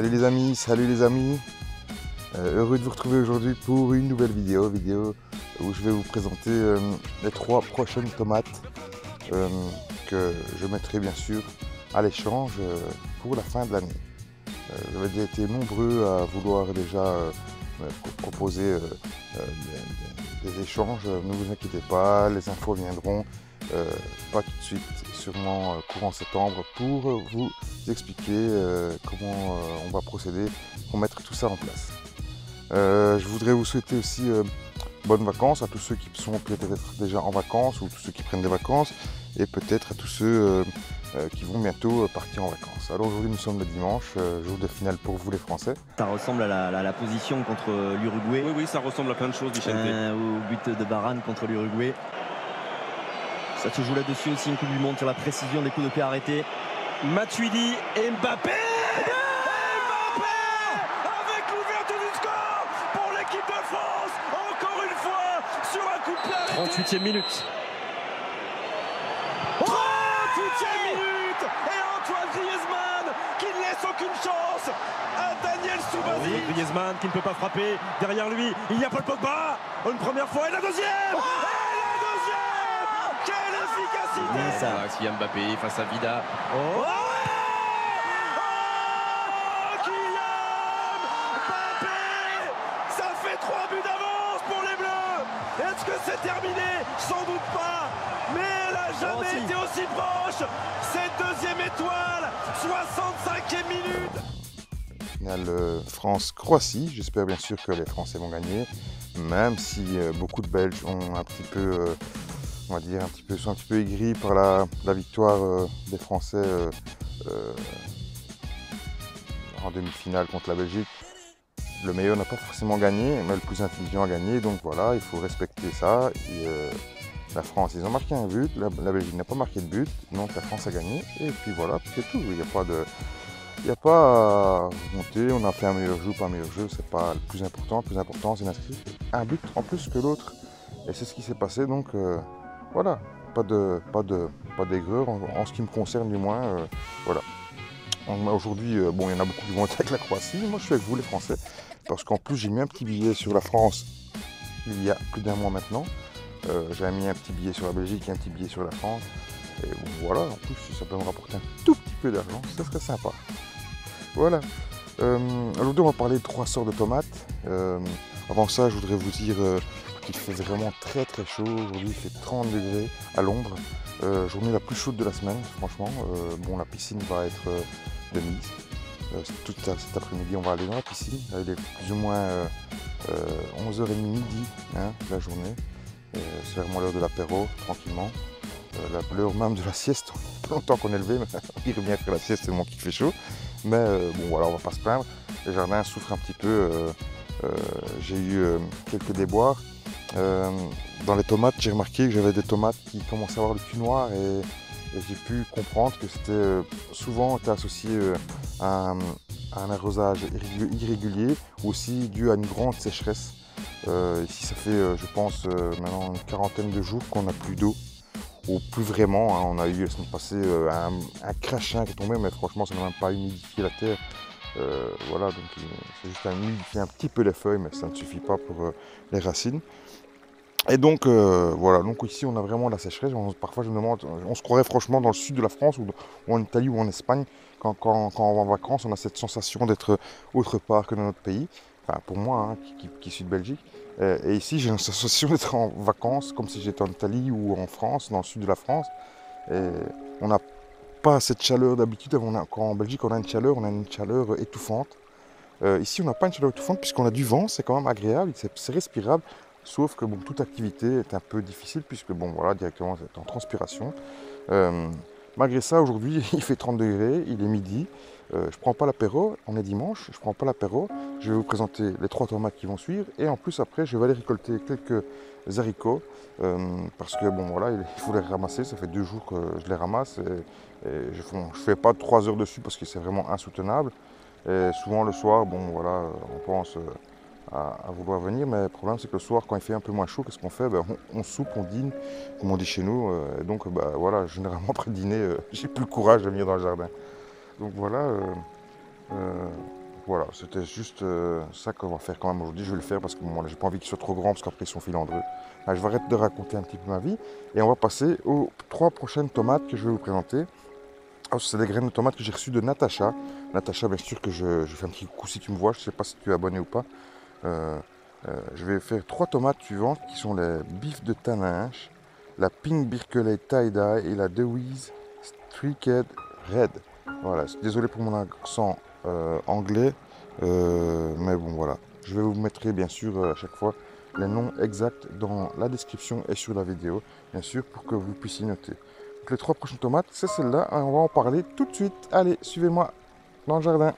Salut les amis, heureux de vous retrouver aujourd'hui pour une nouvelle vidéo où je vais vous présenter les 3 prochaines tomates que je mettrai bien sûr à l'échange pour la fin de l'année. Vous avez déjà été nombreux à vouloir déjà me proposer des échanges, ne vous inquiétez pas, les infos viendront pas tout de suite, sûrement courant septembre, pour vous expliquer comment on va procéder pour mettre tout ça en place. Je voudrais vous souhaiter aussi bonnes vacances à tous ceux qui sont peut-être déjà en vacances ou tous ceux qui prennent des vacances et peut-être à tous ceux qui vont bientôt partir en vacances. Alors aujourd'hui nous sommes le dimanche, jour de finale pour vous les Français. Ça ressemble à la position contre l'Uruguay. Oui, ça ressemble à plein de choses, Vicente. Au but de Varane contre l'Uruguay. Ça se joue là-dessus aussi, une Coupe du Monde sur la précision des coups de pied arrêtés. Matuidi et Mbappé. Avec l'ouverture du score pour l'équipe de France, encore une fois sur un coup de pied arrêté. 38e minute. 38e minute et Antoine Griezmann qui ne laisse aucune chance à Daniel Soubazi. Oui, Griezmann qui ne peut pas frapper. Derrière lui, il y a Paul Pogba. Une première fois et la deuxième. Quelle efficacité! Ça. Il y a Mbappé face à Vida. Kylian Mbappé! Ça fait 3 buts d'avance pour les Bleus! Est-ce que c'est terminé? Sans doute pas! Mais elle n'a jamais été aussi proche! Cette deuxième étoile, 65e minute! Finale France-Croatie, j'espère bien sûr que les Français vont gagner, même si beaucoup de Belges ont un petit peu on va dire sont un petit peu aigris par la victoire des Français en demi-finale contre la Belgique. Le meilleur n'a pas forcément gagné, mais le plus intelligent a gagné, donc voilà, il faut respecter ça. Et, la France, ils ont marqué un but, la Belgique n'a pas marqué de but, donc la France a gagné, et puis voilà, c'est tout. Il n'y a pas à monter, on a fait un meilleur jeu ou pas un meilleur jeu, c'est pas le plus important c'est d'inscrire un but en plus que l'autre. Et c'est ce qui s'est passé, donc voilà, pas d'aigreur en ce qui me concerne du moins, voilà. Aujourd'hui, bon, il y en a beaucoup qui vont être avec la Croatie, moi je suis avec vous les Français, parce qu'en plus j'ai mis un petit billet sur la France il y a plus d'1 mois maintenant. J'avais mis un petit billet sur la Belgique et un petit billet sur la France, et bon, voilà, en plus si ça peut me rapporter un tout petit peu d'argent, ça serait sympa. Voilà, aujourd'hui on va parler de 3 sortes de tomates. Avant ça, je voudrais vous dire qu'il fait vraiment très très chaud. Aujourd'hui, il fait 30 degrés à l'ombre. Journée la plus chaude de la semaine, franchement. Bon, la piscine va être de mise. Tout cet après-midi, on va aller dans la piscine. Là, il est plus ou moins 11h30 midi, hein, la journée. C'est vraiment l'heure de l'apéro, tranquillement. L'heure même de la sieste. Pas longtemps qu'on est levé, mais il revient faire la sieste tellement qu'il fait chaud. Mais bon, voilà, on va pas se plaindre. Le jardin souffre un petit peu. J'ai eu quelques déboires. Dans les tomates, j'ai remarqué que j'avais des tomates qui commençaient à avoir le cul noir et j'ai pu comprendre que c'était souvent associé à un arrosage irrégulier ou aussi dû à une grande sécheresse. Ici, ça fait, je pense, maintenant une quarantaine de jours qu'on n'a plus d'eau. Ou plus vraiment, hein. On a eu la semaine passée un crachin qui est tombé, mais franchement, ça n'a même pas humidifié la terre. Voilà, donc c'est juste à humidifier un petit peu les feuilles, mais ça ne suffit pas pour les racines. Et donc voilà, donc ici on a vraiment la sécheresse. Parfois je me demande, on se croirait franchement dans le sud de la France ou en Italie ou en Espagne. Quand on va en vacances, on a cette sensation d'être autre part que dans notre pays. Enfin pour moi, hein, qui suis de Belgique. Et ici j'ai une sensation d'être en vacances comme si j'étais en Italie ou en France, dans le sud de la France. Et on n'a pas cette chaleur d'habitude. Quand en Belgique on a une chaleur étouffante. Ici on n'a pas une chaleur étouffante puisqu'on a du vent, c'est quand même agréable, c'est respirable. Sauf que bon, toute activité est un peu difficile puisque bon voilà, directement c'est en transpiration. Malgré ça, aujourd'hui il fait 30 degrés, il est midi. Je prends pas l'apéro, on est dimanche, je prends pas l'apéro. Je vais vous présenter les 3 tomates qui vont suivre et en plus après je vais aller récolter quelques haricots parce que bon voilà, il faut les ramasser. Ça fait 2 jours que je les ramasse et je fais pas 3 heures dessus parce que c'est vraiment insoutenable. Et souvent le soir, bon voilà, on pense à vouloir venir, mais le problème c'est que le soir quand il fait un peu moins chaud, qu'est-ce qu'on fait? On soupe, on dîne, comme on dit chez nous, et donc voilà, généralement après le dîner, j'ai plus le courage de venir dans le jardin. Donc voilà, voilà, c'était juste ça qu'on va faire quand même aujourd'hui. Je vais le faire parce que bon, j'ai pas envie qu'ils soient trop grands parce qu'après ils sont filandreux. Je vais arrêter de raconter un petit peu ma vie et on va passer aux 3 prochaines tomates que je vais vous présenter. Alors, c'est des graines de tomates que j'ai reçues de Natacha. Natacha, bien sûr que je fais un petit coucou si tu me vois. Je ne sais pas si tu es abonné ou pas. Je vais faire 3 tomates suivantes qui sont les bifs de Taninges, la Pink Birkeley Tie-Dye et la Dewey's Streaked Red. Voilà, désolé pour mon accent anglais, mais bon voilà. Je vais vous mettre bien sûr à chaque fois les noms exacts dans la description et sur la vidéo, bien sûr, pour que vous puissiez noter. Donc, les 3 prochaines tomates, c'est celle-là, on va en parler tout de suite. Allez, suivez-moi dans le jardin.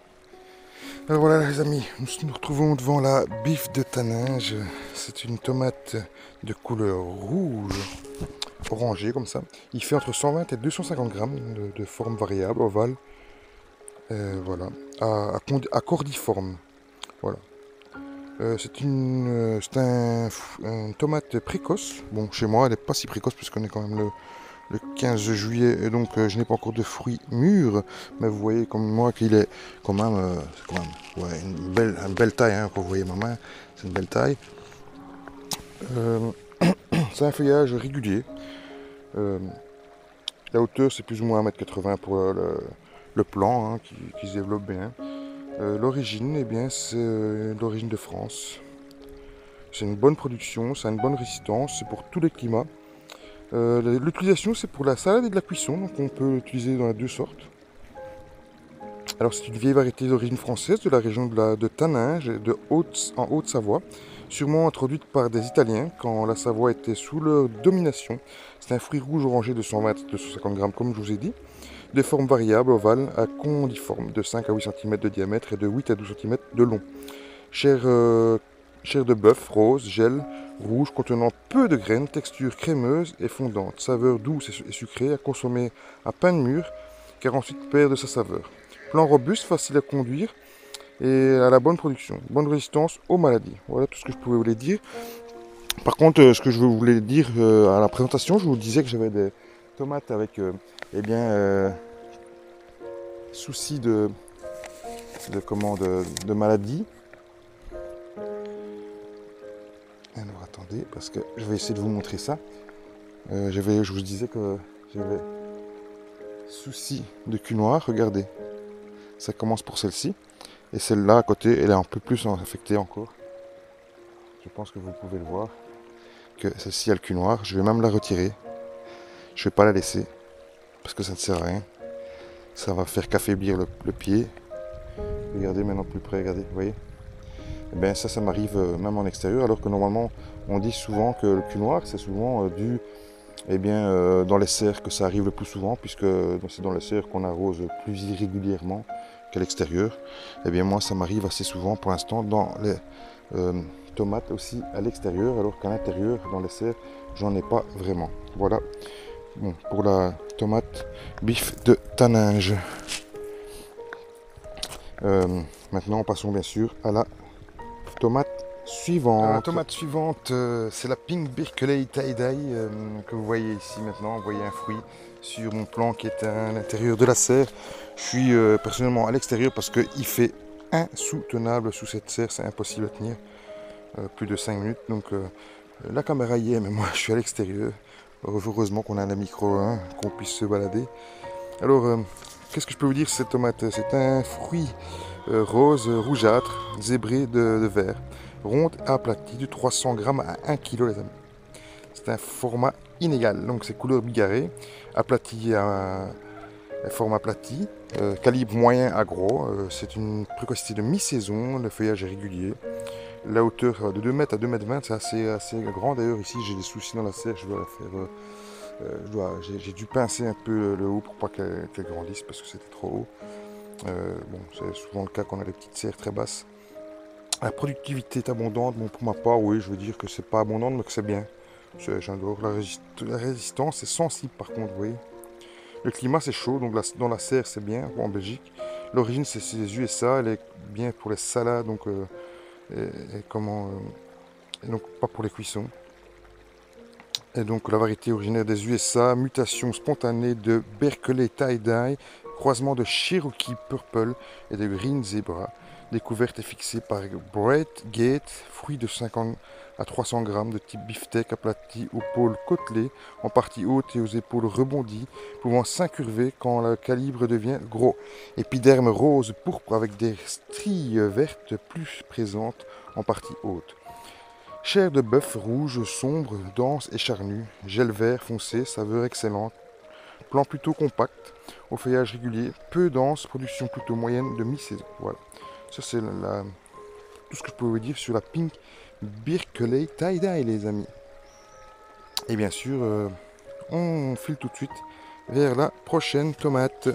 Alors voilà les amis, nous nous retrouvons devant la bif de Taninges. C'est une tomate de couleur rouge, orangée comme ça. Il fait entre 120 et 250 grammes de forme variable, ovale. Voilà, à cordiforme. Voilà. C'est une tomate précoce. Bon, chez moi, elle n'est pas si précoce puisqu'on est quand même le 15 juillet et donc je n'ai pas encore de fruits mûrs. Mais vous voyez comme moi qu'il est quand même, ouais, une belle taille. Hein, quand vous voyez ma main, c'est une belle taille. C'est un feuillage régulier. La hauteur, c'est plus ou moins 1,80 m pour le plan hein, qui se développe bien. L'origine, eh bien, c'est l'origine de France. C'est une bonne production, ça a une bonne résistance, c'est pour tous les climats. L'utilisation, c'est pour la salade et de la cuisson, donc on peut l'utiliser dans les 2 sortes. Alors, c'est une vieille variété d'origine française de la région de Taninges, en Haute-Savoie, sûrement introduite par des Italiens quand la Savoie était sous leur domination. C'est un fruit rouge orangé de 120-250 grammes, comme je vous ai dit. De forme variable, ovale, à condiforme, de 5 à 8 cm de diamètre et de 8 à 12 cm de long. Chair de bœuf, rose, gel, rouge, contenant peu de graines, texture crémeuse et fondante, saveur douce et sucrée, à consommer à pain de mûr, car ensuite perd de sa saveur. Plant robuste, facile à conduire et à la bonne production. Bonne résistance aux maladies. Voilà tout ce que je pouvais vous dire. Par contre, ce que je voulais dire à la présentation, je vous disais que j'avais des tomates avec soucis de maladie. Alors attendez, parce que je vais essayer de vous montrer ça. Je vous disais que j'avais soucis de cul noir, regardez. Ça commence pour celle-ci. Et celle-là à côté, elle est un peu plus infectée encore. Je pense que vous pouvez le voir. Que celle-ci a le cul noir. Je vais même la retirer. Je ne vais pas la laisser. Parce que ça ne sert à rien. Ça va faire qu'affaiblir le pied. Regardez maintenant plus près, regardez, vous voyez. Et bien ça m'arrive même en extérieur, alors que normalement on dit souvent que le cul noir c'est souvent dû dans les serres que ça arrive le plus souvent, puisque c'est dans les serres qu'on arrose plus irrégulièrement qu'à l'extérieur. Et bien moi ça m'arrive assez souvent pour l'instant dans les tomates aussi à l'extérieur, alors qu'à l'intérieur dans les serres j'en ai pas vraiment. Voilà. Bon, pour la tomate bif de Taninges. Maintenant passons bien sûr à la tomate suivante. La tomate suivante, c'est la Pink Birkeley Tie-Dye que vous voyez ici maintenant. Vous voyez un fruit sur mon plan qui est à l'intérieur de la serre. Je suis personnellement à l'extérieur parce qu'il fait insoutenable sous cette serre, c'est impossible à tenir plus de 5 minutes. Donc la caméra y est, mais moi je suis à l'extérieur. Heureusement qu'on a un micro, hein, qu'on puisse se balader. Alors, qu'est-ce que je peux vous dire sur cette tomate? C'est un fruit rose rougeâtre, zébré de vert, ronde et aplatie de 300 grammes à 1 kg les amis. C'est un format inégal, donc c'est couleur bigarrée, aplati à forme aplatie, calibre moyen à gros. C'est une précocité de mi-saison, le feuillage est régulier. La hauteur de 2 m à 2,20 m, c'est assez grand. D'ailleurs ici j'ai des soucis dans la serre, je dois la faire. J'ai dû pincer un peu le haut pour pas qu'elle grandisse parce que c'était trop haut. Bon, c'est souvent le cas quand on a des petites serres très basses. La productivité est abondante. Bon, pour ma part, oui, je veux dire que c'est pas abondant, mais que c'est bien. J'adore. La résistance est sensible par contre, vous voyez. Le climat c'est chaud, donc dans la serre c'est bien, en Belgique. L'origine c'est les USA, elle est bien pour les salades, donc, donc pas pour les cuissons. Et donc la variété originaire des USA, mutation spontanée de Birkeley Tie-Dye, croisement de Cherokee Purple et de Green Zebra. Découverte et fixée par Bread Gate, fruits de 50 à 300 grammes de type beefsteak aplati aux pôles côtelés, en partie haute et aux épaules rebondies, pouvant s'incurver quand le calibre devient gros. Épiderme rose pourpre avec des stries vertes plus présentes en partie haute. Chair de bœuf rouge, sombre, dense et charnue, gel vert foncé, saveur excellente, plan plutôt compact, au feuillage régulier, peu dense, production plutôt moyenne de mi-saison. Voilà, ça c'est tout ce que je peux vous dire sur la Pink Berkeley Tie-Dye les amis. Et bien sûr, on file tout de suite vers la prochaine tomate.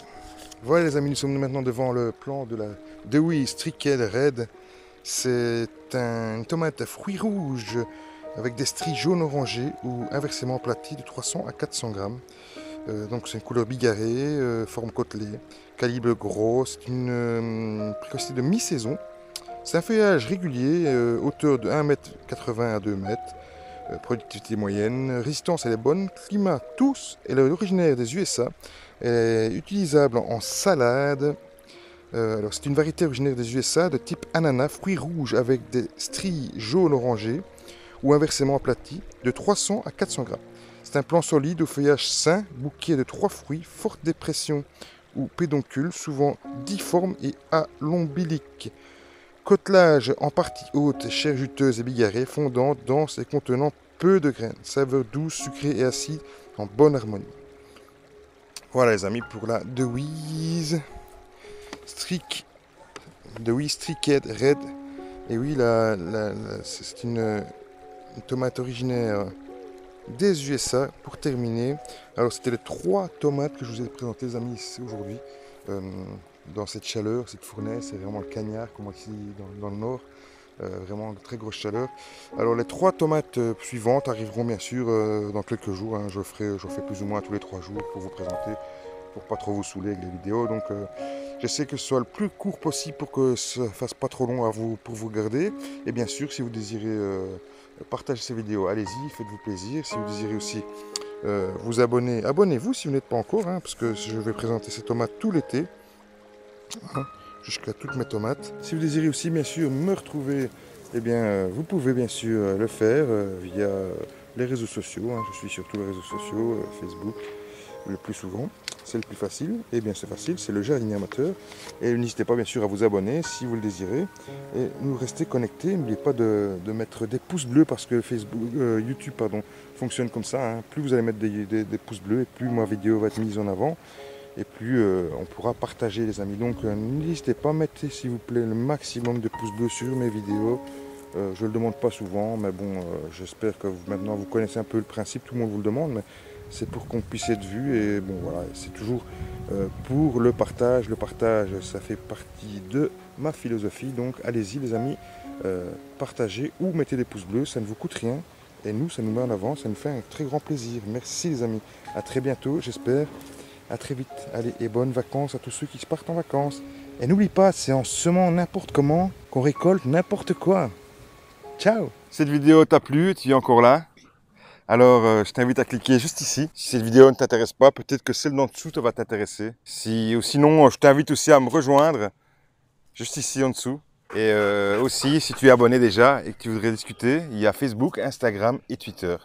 Voilà les amis, nous sommes maintenant devant le plan de la Dewey Streaked Red. C'est une tomate à fruits rouges avec des stries jaune orangé ou inversement aplaties de 300 à 400 grammes. Donc c'est une couleur bigarrée, forme côtelée, calibre gros, c'est une précocité de mi-saison. C'est un feuillage régulier, hauteur de 1,80 m à 2 m, productivité moyenne, résistance elle est bonne, climat tous, elle est originaire des USA, elle est utilisable en salade. Alors c'est une variété originaire des USA de type ananas, fruits rouges avec des stries jaune orangé ou inversement aplaties de 300 à 400 grammes. C'est un plant solide au feuillage sain, bouquet de 3 fruits, forte dépression ou pédoncule, souvent difforme et à l'ombilique. Côtelage en partie haute, chair juteuse et bigarrée, fondante, dense et contenant peu de graines. Saveur douce, sucrée et acide en bonne harmonie. Voilà les amis pour la Dewey Streaked Red. Et oui, c'est une tomate originaire des USA. Pour terminer, alors c'était les 3 tomates que je vous ai présentées les amis ici aujourd'hui. Dans cette chaleur, cette fournaise, c'est vraiment le cagnard comme ici dans le nord, vraiment très grosse chaleur. Alors les 3 tomates suivantes arriveront bien sûr dans quelques jours, hein. Je fais plus ou moins tous les 3 jours pour vous présenter, pour pas trop vous saouler avec les vidéos. Donc j'essaie que ce soit le plus court possible pour que ça fasse pas trop long pour vous regarder. Et bien sûr, si vous désirez partager ces vidéos, allez-y, faites-vous plaisir. Si vous désirez aussi vous abonner, abonnez-vous si vous n'êtes pas encore, hein, parce que je vais présenter ces tomates tout l'été. Jusqu'à toutes mes tomates. Si vous désirez aussi bien sûr me retrouver, eh bien vous pouvez bien sûr le faire via les réseaux sociaux. Hein. Je suis sur tous les réseaux sociaux, Facebook le plus souvent. C'est le plus facile. Et bien c'est facile, c'est le jardinier amateur. Et n'hésitez pas bien sûr à vous abonner si vous le désirez. Et nous rester connectés. N'oubliez pas de mettre des pouces bleus parce que YouTube fonctionne comme ça. Hein. Plus vous allez mettre des pouces bleus et plus ma vidéo va être mise en avant. Et plus on pourra partager les amis. Donc n'hésitez pas, mettez s'il vous plaît le maximum de pouces bleus sur mes vidéos. Je ne le demande pas souvent, mais bon, j'espère que maintenant vous connaissez un peu le principe, tout le monde vous le demande, mais c'est pour qu'on puisse être vu. Et bon voilà, c'est toujours pour le partage. Le partage, ça fait partie de ma philosophie. Donc allez-y les amis, partagez ou mettez des pouces bleus, ça ne vous coûte rien. Et nous, ça nous met en avant, ça nous fait un très grand plaisir. Merci les amis, à très bientôt, j'espère. A très vite. Allez, et bonnes vacances à tous ceux qui se partent en vacances. Et n'oublie pas, c'est en semant n'importe comment qu'on récolte n'importe quoi. Ciao. Cette vidéo t'a plu, tu es encore là. Alors, je t'invite à cliquer juste ici. Si cette vidéo ne t'intéresse pas, peut-être que celle d'en dessous te va t'intéresser. Ou sinon, je t'invite aussi à me rejoindre juste ici en dessous. Et aussi, si tu es abonné déjà et que tu voudrais discuter, il y a Facebook, Instagram et Twitter.